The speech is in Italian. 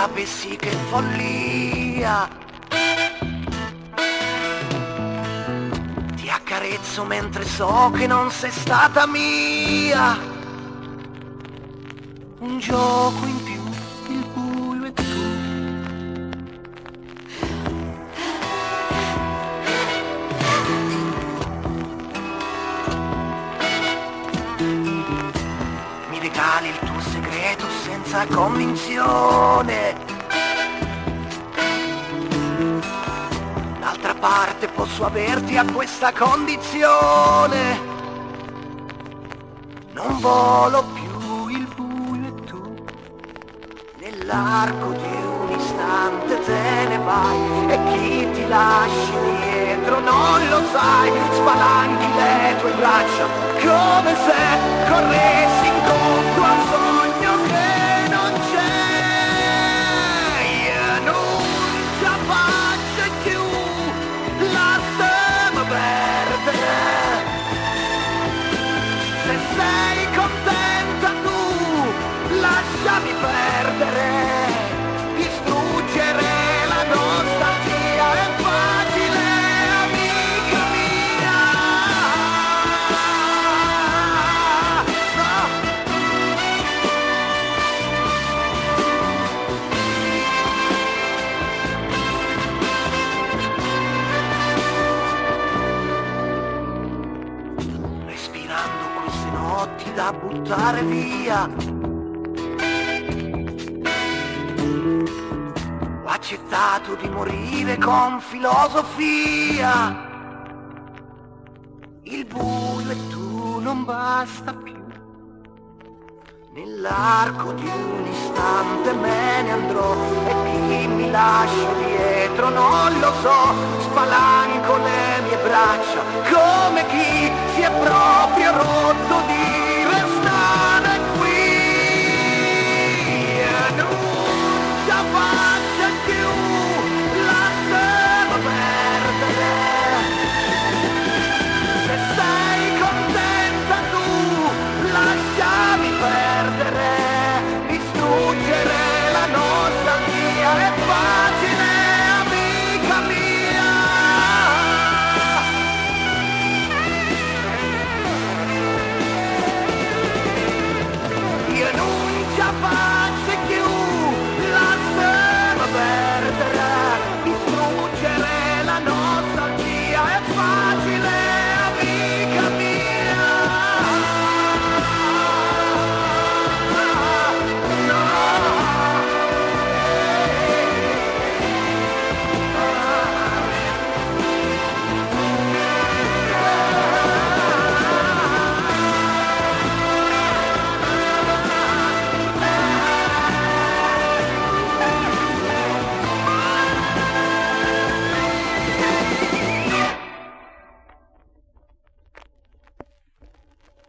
sapessi che follia. Ti accarezzo mentre so che non sei stata mia. Un gioco in più, il buio e tu. Mi regali il tuo segreto senza convinzione. D'altra parte posso averti a questa condizione. Non volo più, il buio e tu. Nell'arco di un istante te ne vai. E chi ti lasci dietro non lo sai. Spalanchi le tue braccia come se corressi incontro a un sogno che non c'è. Io non ce la faccio più, lasciami perdere. Se sei contenta tu, lasciami perdere. Distruggere la nostalgia è facile, amica mia. No. Respirando queste notti da buttare via. Ho accettato di morire con filosofia. Il buio e tu non basta più. Nell'arco di un istante me ne andrò. E chi mi lascia dietro non lo so. Spalanco le mie braccia come chi si è proprio rotto.